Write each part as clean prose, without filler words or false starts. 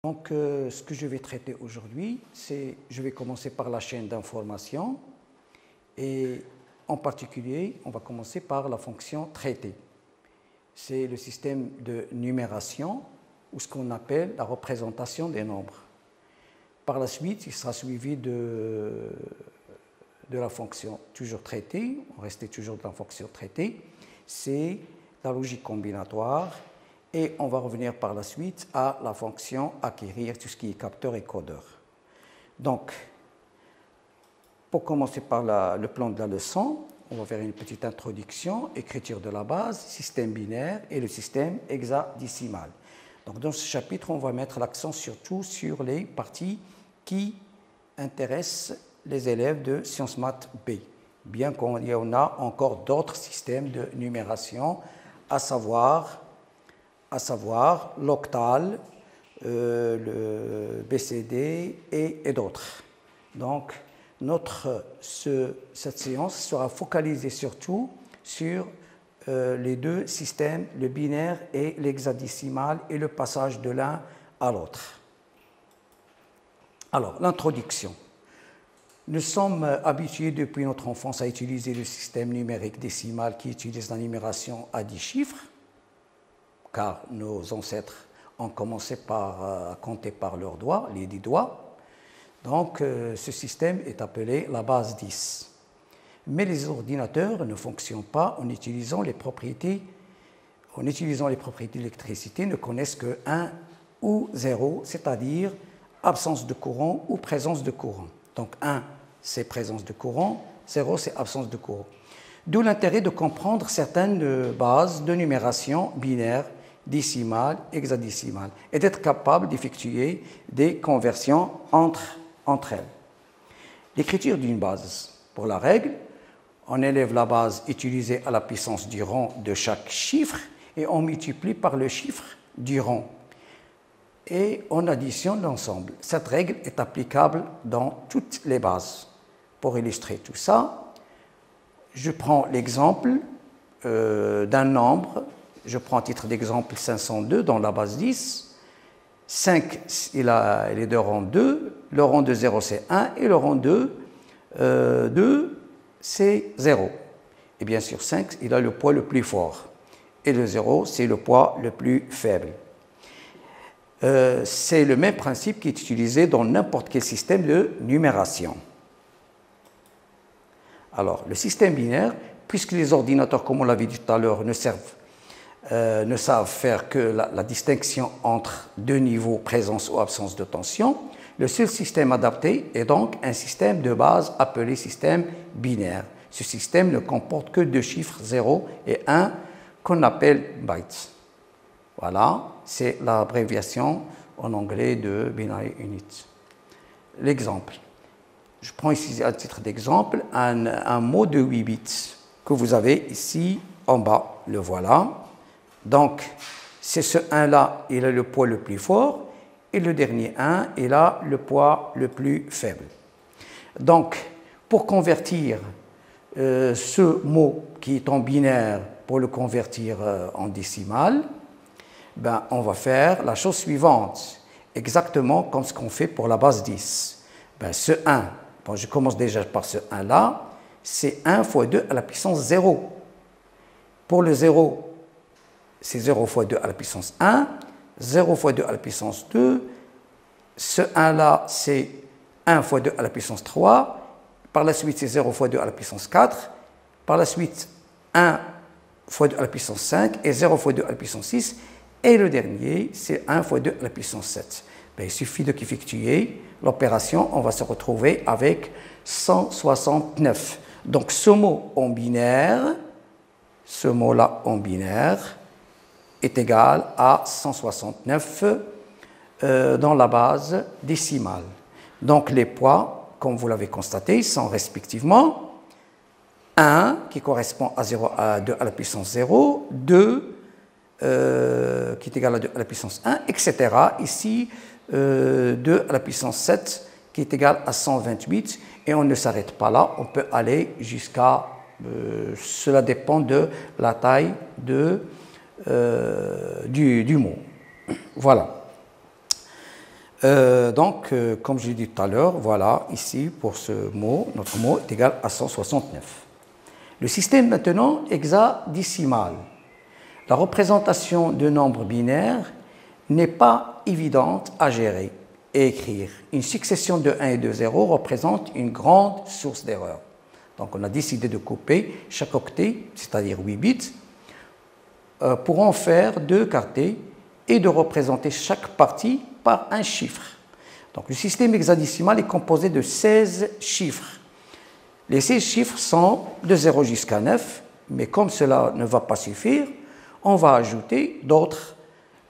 Donc, ce que je vais traiter aujourd'hui, c'est, je vais commencer par la chaîne d'information et en particulier, on va commencer par la fonction traitée. C'est le système de numération ou ce qu'on appelle la représentation des nombres. Par la suite, il sera suivi de la fonction toujours traitée, on restait toujours dans la fonction traitée, c'est la logique combinatoire. Et on va revenir par la suite à la fonction acquérir, tout ce qui est capteur et codeur. Donc, pour commencer par le plan de la leçon, on va faire une petite introduction, écriture de la base, système binaire et le système hexadécimal. Donc, dans ce chapitre, on va mettre l'accent surtout sur les parties qui intéressent les élèves de Sciences Maths B, bien qu'on y en a encore d'autres systèmes de numération, à savoir l'octal, le BCD et d'autres. Donc, cette séance sera focalisée surtout sur les deux systèmes, le binaire et l'hexadécimal, et le passage de l'un à l'autre. Alors, l'introduction. Nous sommes habitués depuis notre enfance à utiliser le système numérique décimal qui utilise la numération à 10 chiffres, car nos ancêtres ont commencé à compter par leurs doigts, les 10 doigts. Donc, ce système est appelé la base 10. Mais les ordinateurs ne fonctionnent pas en utilisant les propriétés d'électricité, ne connaissent que 1 ou 0, c'est-à-dire absence de courant ou présence de courant. Donc, 1, c'est présence de courant, 0, c'est absence de courant. D'où l'intérêt de comprendre certaines bases de numération binaire, décimale, hexadécimale, et d'être capable d'effectuer des conversions entre elles. L'écriture d'une base. Pour la règle, on élève la base utilisée à la puissance du rang de chaque chiffre et on multiplie par le chiffre du rang. Et on additionne l'ensemble. Cette règle est applicable dans toutes les bases. Pour illustrer tout ça, je prends l'exemple d'un nombre. Je prends à titre d'exemple 502 dans la base 10. 5, il est de rang 2. Le rang de 0, c'est 1. Et le rang de 2, c'est 0. Et bien sûr, 5, il a le poids le plus fort. Et le 0, c'est le poids le plus faible. C'est le même principe qui est utilisé dans n'importe quel système de numération. Alors, le système binaire, puisque les ordinateurs, comme on l'avait dit tout à l'heure, ne savent faire que la distinction entre deux niveaux, présence ou absence de tension, le seul système adapté est donc un système de base appelé système binaire. Ce système ne comporte que deux chiffres, 0 et 1, qu'on appelle bytes. Voilà, c'est l'abréviation en anglais de binary unit. L'exemple. Je prends ici à titre d'exemple un mot de 8 bits que vous avez ici en bas. Le voilà. Donc, c'est ce 1-là, il a le poids le plus fort, et le dernier 1, il a le poids le plus faible. Donc, pour convertir ce mot qui est en binaire, pour le convertir en décimal, ben, on va faire la chose suivante, exactement comme ce qu'on fait pour la base 10. Ben, ce 1, bon, je commence déjà par ce 1-là, c'est 1 fois 2 à la puissance 0. Pour le 0, c'est 0 fois 2 à la puissance 1, 0 fois 2 à la puissance 2, ce 1-là, c'est 1 fois 2 à la puissance 3, par la suite, c'est 0 fois 2 à la puissance 4, par la suite, 1 fois 2 à la puissance 5 et 0 fois 2 à la puissance 6, et le dernier, c'est 1 fois 2 à la puissance 7. Ben, il suffit d'effectuer l'opération, on va se retrouver avec 169. Donc, ce mot en binaire, ce mot-là en binaire, est égal à 169 dans la base décimale. Donc, les poids, comme vous l'avez constaté, sont respectivement 1, qui correspond à 2 à la puissance 0, 2, qui est égal à 2 à la puissance 1, etc. Ici, 2 à la puissance 7, qui est égal à 128, et on ne s'arrête pas là, on peut aller jusqu'à... cela dépend de la taille du mot. Voilà. Comme j'ai dit tout à l'heure, voilà, ici, pour ce mot, notre mot est égal à 169. Le système maintenant hexadécimal. La représentation de nombres binaires n'est pas évidente à gérer et écrire. Une succession de 1 et de 0 représente une grande source d'erreur. Donc on a décidé de couper chaque octet, c'est-à-dire 8 bits, pour en faire 2 quartés et de représenter chaque partie par un chiffre. Donc le système hexadécimal est composé de 16 chiffres. Les 16 chiffres sont de 0 jusqu'à 9, mais comme cela ne va pas suffire, on va ajouter d'autres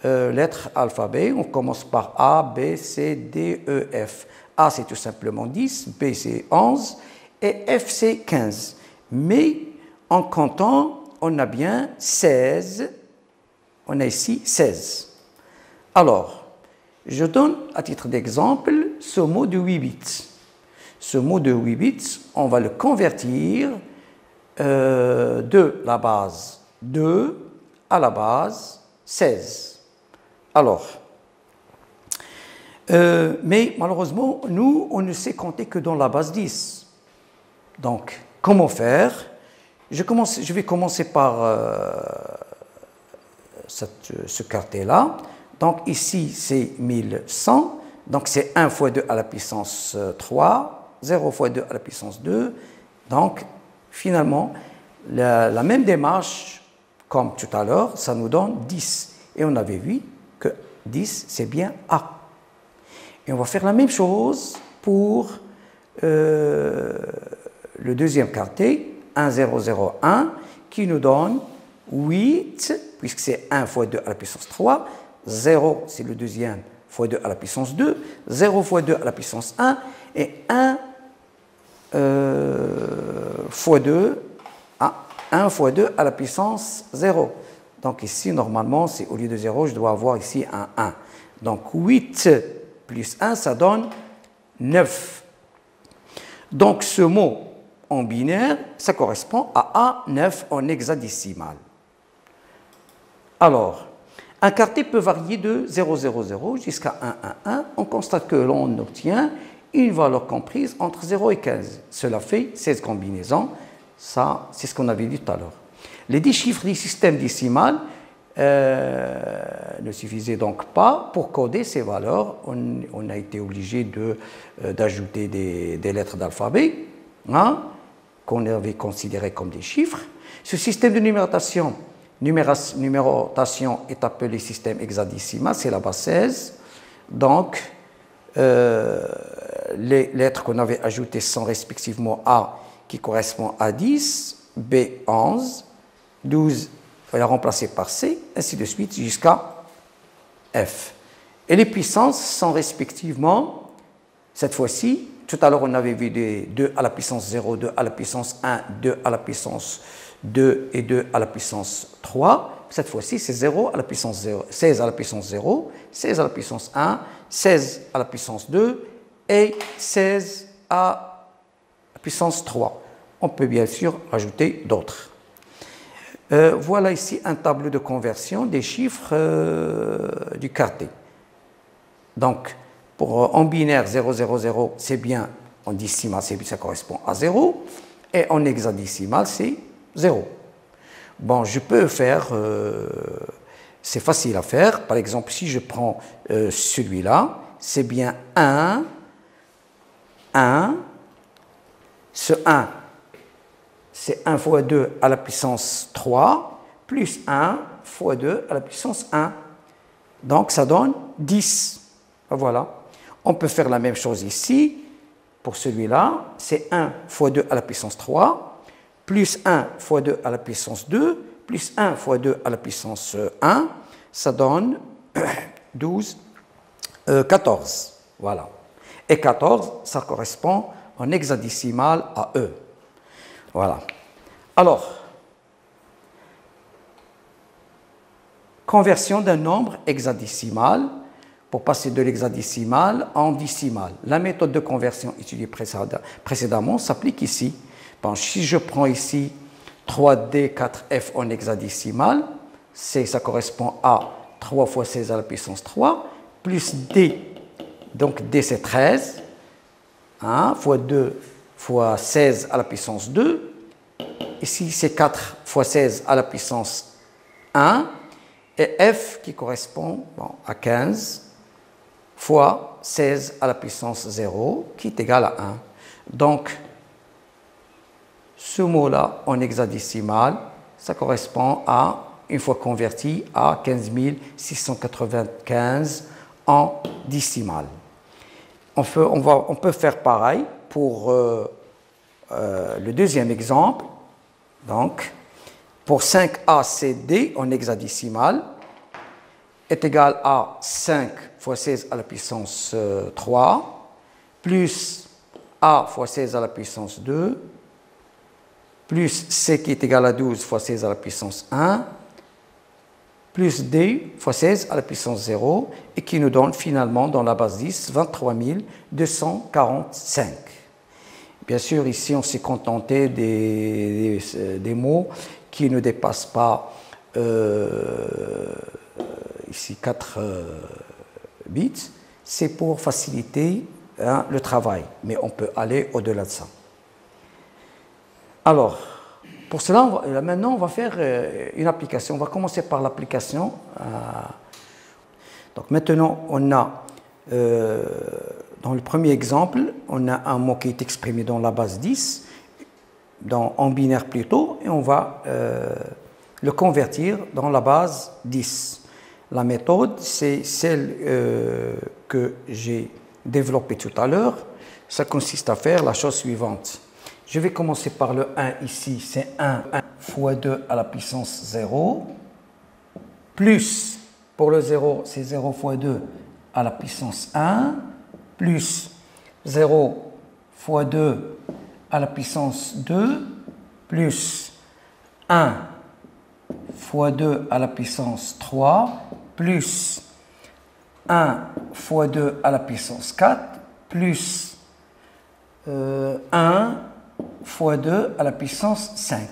lettres alphabet. On commence par A, B, C, D, E, F. A, c'est tout simplement 10, B, c'est 11, et F, c'est 15. Mais en comptant, on a bien 16. On a ici 16. Alors, je donne à titre d'exemple ce mot de 8 bits. Ce mot de 8 bits, on va le convertir de la base 2 à la base 16. Alors, mais malheureusement, nous, on ne sait compter que dans la base 10. Donc, comment faire? Je vais commencer par ce quartet-là. Donc, ici, c'est 1100. Donc, c'est 1 fois 2 à la puissance 3, 0 fois 2 à la puissance 2. Donc, finalement, la même démarche, comme tout à l'heure, ça nous donne 10. Et on avait vu que 10, c'est bien A. Et on va faire la même chose pour le deuxième quartet, 1, 0, 0, 1, qui nous donne 8, puisque c'est 1 fois 2 à la puissance 3, 0, c'est le deuxième, fois 2 à la puissance 2, 0 fois 2 à la puissance 1, et 1 fois 2, 1 fois 2 à la puissance 0. Donc ici, normalement, c'est au lieu de 0, je dois avoir ici un 1. Donc 8 plus 1, ça donne 9. Donc ce mot en binaire, ça correspond à A9 en hexadécimal. Alors, un quartet peut varier de 0, 0, 0 jusqu'à 1, 1, 1. On constate que l'on obtient une valeur comprise entre 0 et 15. Cela fait 16 combinaisons. Ça, c'est ce qu'on avait dit tout à l'heure. Les 10 chiffres du système décimal ne suffisaient donc pas pour coder ces valeurs. On a été obligé d'ajouter des lettres d'alphabet, hein, qu'on avait considérées comme des chiffres. Ce système de numérotation est appelé système hexadécimal, c'est la base 16. Donc, les lettres qu'on avait ajoutées sont respectivement A, qui correspond à 10, B, 11, 12, on va la remplacer par C, ainsi de suite jusqu'à F. Et les puissances sont respectivement, cette fois-ci, tout à l'heure on avait vu des 2 à la puissance 0, 2 à la puissance 1, 2 à la puissance 2 et 2 à la puissance 3. Cette fois-ci, c'est 0 à la puissance 0, 16 à la puissance 0, 16 à la puissance 1, 16 à la puissance 2 et 16 à la puissance 3. On peut bien sûr rajouter d'autres. Voilà ici un tableau de conversion des chiffres du quartet. Donc, en binaire 0, 0, 0, c'est bien, en décimal, ça correspond à 0, et en hexadécimal, c'est 0. Bon, je peux faire, c'est facile à faire. Par exemple, si je prends celui-là, c'est bien 1, 1, ce 1, c'est 1 fois 2 à la puissance 3, plus 1 fois 2 à la puissance 1. Donc, ça donne 10. Voilà. On peut faire la même chose ici. Pour celui-là, c'est 1 fois 2 à la puissance 3, plus 1 fois 2 à la puissance 2, plus 1 fois 2 à la puissance 1. Ça donne 14. Voilà. Et 14, ça correspond en hexadécimal à E. Voilà. Alors, conversion d'un nombre hexadécimal pour passer de l'hexadécimal en décimal. La méthode de conversion étudiée précédemment s'applique ici. Bon, si je prends ici 3D 4F en hexadécimal, ça correspond à 3 fois 16 à la puissance 3, plus D Donc D c'est 13. 1 fois 2 fois 16 à la puissance 2. Ici c'est 4 fois 16 à la puissance 1. Et F qui correspond à 15 fois 16 à la puissance 0 qui est égal à 1. Donc, ce mot-là en hexadécimal, ça correspond à, une fois converti, à 15 695 en décimal. On peut faire pareil pour le deuxième exemple. Donc, pour 5ACD en hexadécimal est égal à 5 fois 16 à la puissance 3 plus A fois 16 à la puissance 2 plus C qui est égal à 12 fois 16 à la puissance 1 plus D fois 16 à la puissance 0 et qui nous donne finalement dans la base 10 23 245. Bien sûr, ici on s'est contenté des mots qui ne dépassent pas ici 4 bits. C'est pour faciliter le travail, mais on peut aller au-delà de ça. Alors, pour cela, maintenant, on va faire une application. On va commencer par l'application. Donc, maintenant, on a, dans le premier exemple, on a un mot qui est exprimé dans la base 10, en binaire plutôt, et on va le convertir dans la base 10. La méthode, c'est celle que j'ai développée tout à l'heure. Ça consiste à faire la chose suivante. Je vais commencer par le 1 ici, c'est 1 fois 2 à la puissance 0, plus, pour le 0, c'est 0 fois 2 à la puissance 1, plus 0 fois 2 à la puissance 2, plus 1 fois 2 à la puissance 3, plus 1 fois 2 à la puissance 4, plus 1 fois 2 à la puissance 5.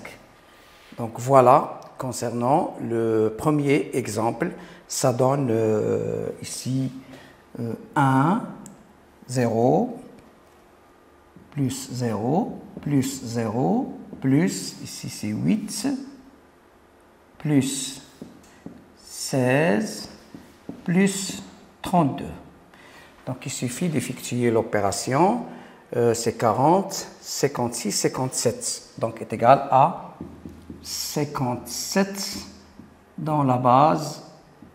Donc voilà, concernant le premier exemple, ça donne ici 1, 0, plus 0, plus 0, plus, ici c'est 8, plus 16, plus 32. Donc il suffit d'effectuer l'opération. C'est 40, 56, 57. Donc est égal à 57 dans la base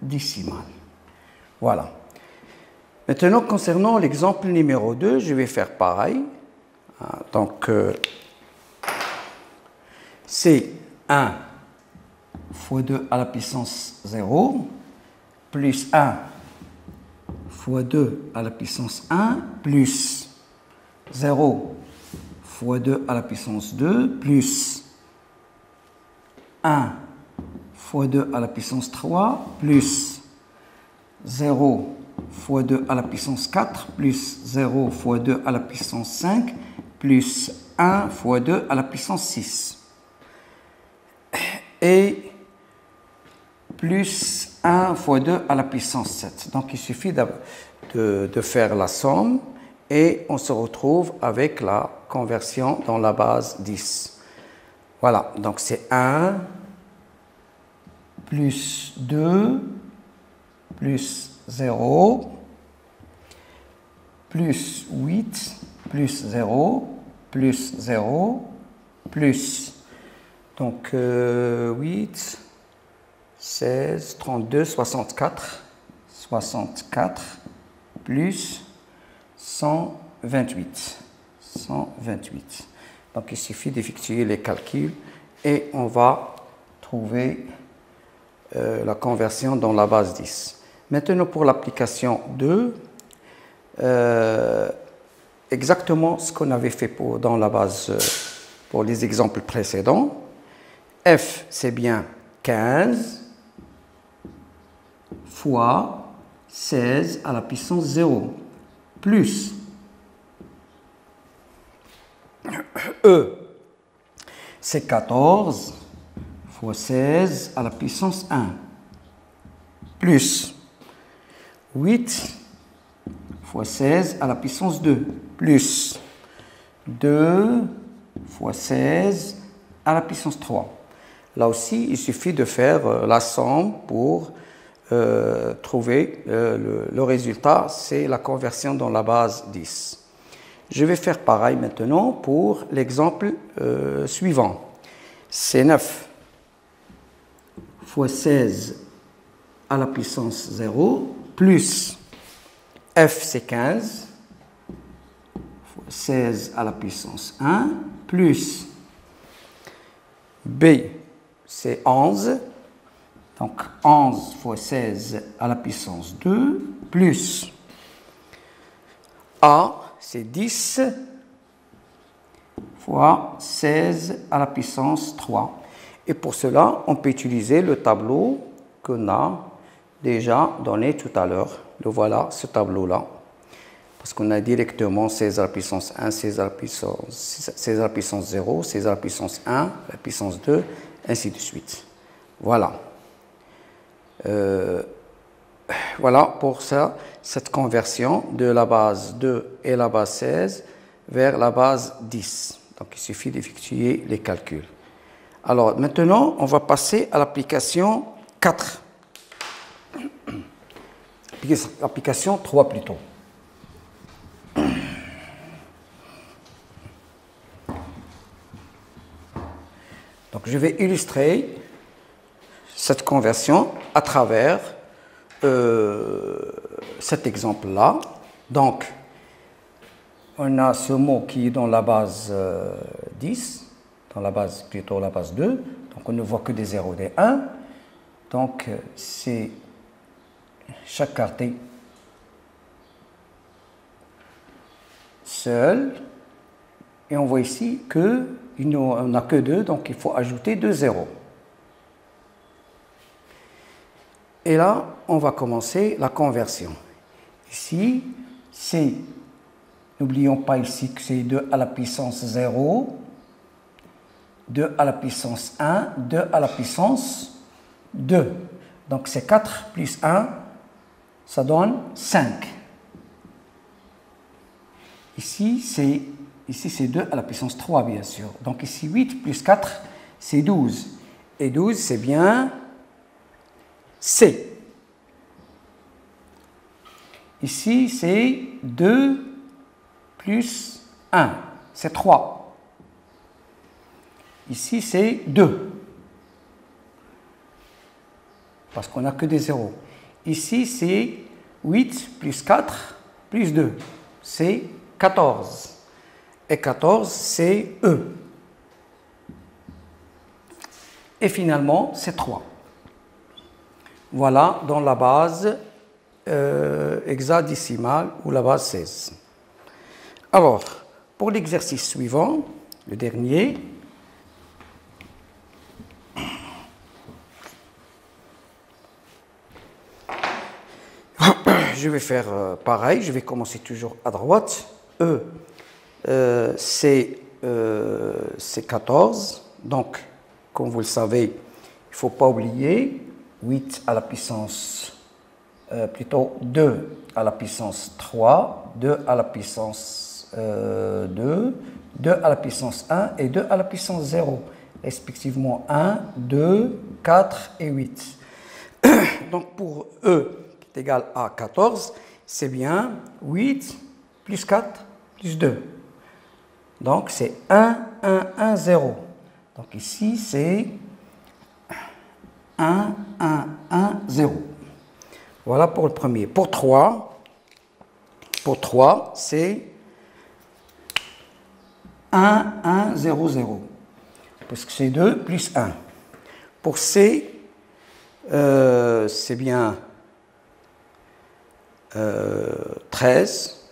décimale. Voilà. Maintenant, concernant l'exemple numéro 2, je vais faire pareil. Donc, c'est 1 fois 2 à la puissance 0, plus 1 fois 2 à la puissance 1, plus 0 fois 2 à la puissance 2, plus 1 fois 2 à la puissance 3, plus 0 fois 2 à la puissance 4, plus 0 fois 2 à la puissance 5, plus 1 fois 2 à la puissance 6. Et plus 1 fois 2 à la puissance 7. Donc il suffit de faire la somme et on se retrouve avec la conversion dans la base 10. Voilà, donc c'est 1 plus 2 plus 0 plus 8 plus 0 plus 0 plus donc 8 16 32 64 plus 128. Donc il suffit d'effectuer les calculs et on va trouver la conversion dans la base 10. Maintenant pour l'application 2, exactement ce qu'on avait fait dans la base pour les exemples précédents. F c'est bien 15 fois 16 à la puissance 0 plus E c'est 14 fois 16 à la puissance 1 plus 8 fois 16 à la puissance 2, plus 2 fois 16 à la puissance 3. Là aussi, il suffit de faire la somme pour trouver le résultat, c'est la conversion dans la base 10. Je vais faire pareil maintenant pour l'exemple suivant. C'est 9 fois 16 à la puissance 0, plus f c'est 15 fois 16 à la puissance 1, plus b c'est 11, donc 11 fois 16 à la puissance 2, plus a c'est 10 fois 16 à la puissance 3. Et pour cela, on peut utiliser le tableau qu'on a déjà donné tout à l'heure. Le voilà, ce tableau-là. Parce qu'on a directement 16 à la puissance 1, 16 à la puissance 0, 16 à la puissance 1, la puissance 2, ainsi de suite. Voilà. Voilà pour ça, cette conversion de la base 2 et la base 16 vers la base 10. Donc, il suffit d'effectuer les calculs. Alors, maintenant, on va passer à l'application 4. L'application 3 plutôt. Donc, je vais illustrer cette conversion à travers cet exemple-là. Donc, on a ce mot qui est dans la base 10, dans la base, plutôt la base 2. Donc, on ne voit que des 0 et des 1. Donc, c'est chaque quartier seul. Et on voit ici qu'on n'a que 2, donc il faut ajouter 2 zéros. Et là, on va commencer la conversion. Ici, c'est, n'oublions pas ici que c'est 2 à la puissance 0, 2 à la puissance 1, 2 à la puissance 2. Donc c'est 4 plus 1, ça donne 5. Ici, c'est 2 à la puissance 3, bien sûr. Donc ici, 8 plus 4, c'est 12. Et 12, c'est bien C. Ici, c'est 2 plus 1, c'est 3. Ici, c'est 2. Parce qu'on n'a que des zéros. Ici, c'est 8 plus 4 plus 2. C'est 14. Et 14, c'est E. Et finalement, c'est 3. Voilà dans la base hexadécimale ou la base 16. Alors, pour l'exercice suivant, le dernier, je vais faire pareil, je vais commencer toujours à droite. C'est 14, donc, comme vous le savez, il ne faut pas oublier 8 à la puissance, plutôt 2 à la puissance 3, 2 à la puissance 2, 2 à la puissance 1 et 2 à la puissance 0, respectivement 1, 2, 4 et 8. Donc pour E qui est égal à 14, c'est bien 8 plus 4 plus 2. Donc c'est 1, 1, 1, 0. Donc ici c'est 1, 1, 1, 0. Voilà pour le premier. Pour 3, c'est 1, 1, 0, 0. Parce que c'est 2 plus 1. Pour C, c'est bien 13.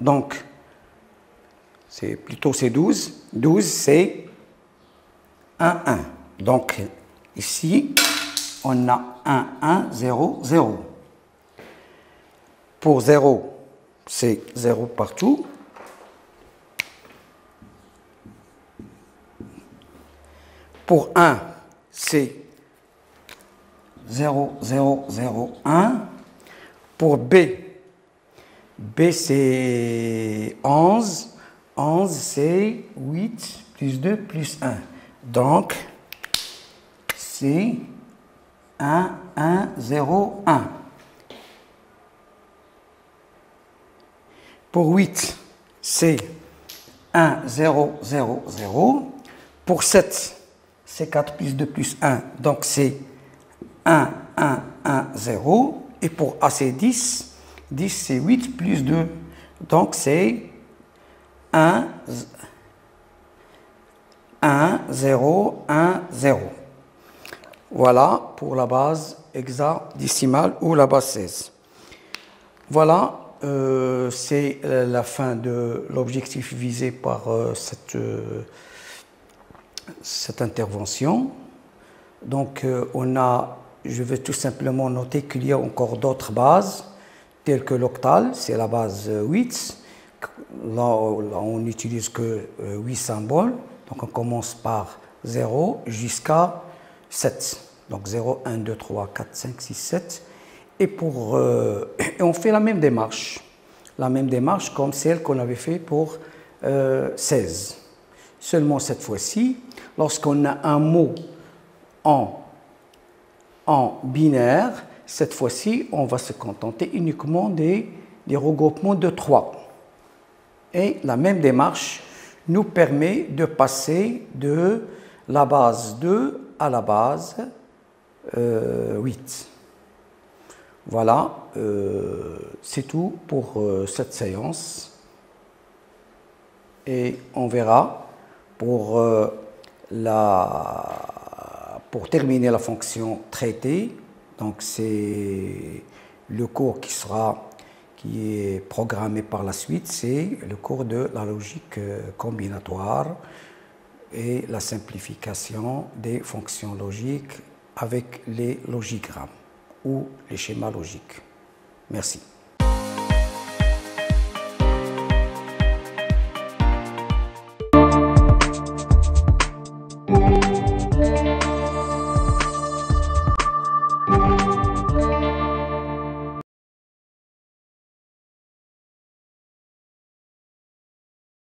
Donc, c'est 12. 12, c'est 1, 1. Donc, ici, on a 1, 1, 0, 0. Pour 0, c'est 0 partout. Pour 1, c'est 0, 0, 0, 1. Pour B, B c'est 11. 11 c'est 8 plus 2 plus 1. Donc, c'est 1, 1, 0, 1. Pour 8, c'est 1, 0, 0, 0. Pour 7, c'est 4 plus 2 plus 1. Donc, c'est 1, 1, 1, 0. Et pour A, c'est 10. 10, c'est 8 plus 2. Donc, c'est 1, 0, 1, 0. Voilà pour la base hexadécimale ou la base 16. Voilà, c'est la fin de l'objectif visé par cette intervention. Donc, je vais tout simplement noter qu'il y a encore d'autres bases, telles que l'octal, c'est la base 8. Là, on n'utilise que 8 symboles. Donc, on commence par 0 jusqu'à 7. Donc, 0, 1, 2, 3, 4, 5, 6, 7. Et on fait la même démarche comme celle qu'on avait fait pour 16. Seulement cette fois-ci, lorsqu'on a un mot en binaire, cette fois-ci, on va se contenter uniquement des regroupements de 3. Et la même démarche nous permet de passer de la base 2 à la base 8. Voilà, c'est tout pour cette séance. Et on verra pour terminer la fonction traitée. Donc c'est le cours qui est programmé par la suite, c'est le cours de la logique combinatoire et la simplification des fonctions logiques avec les logigrammes ou les schémas logiques. Merci.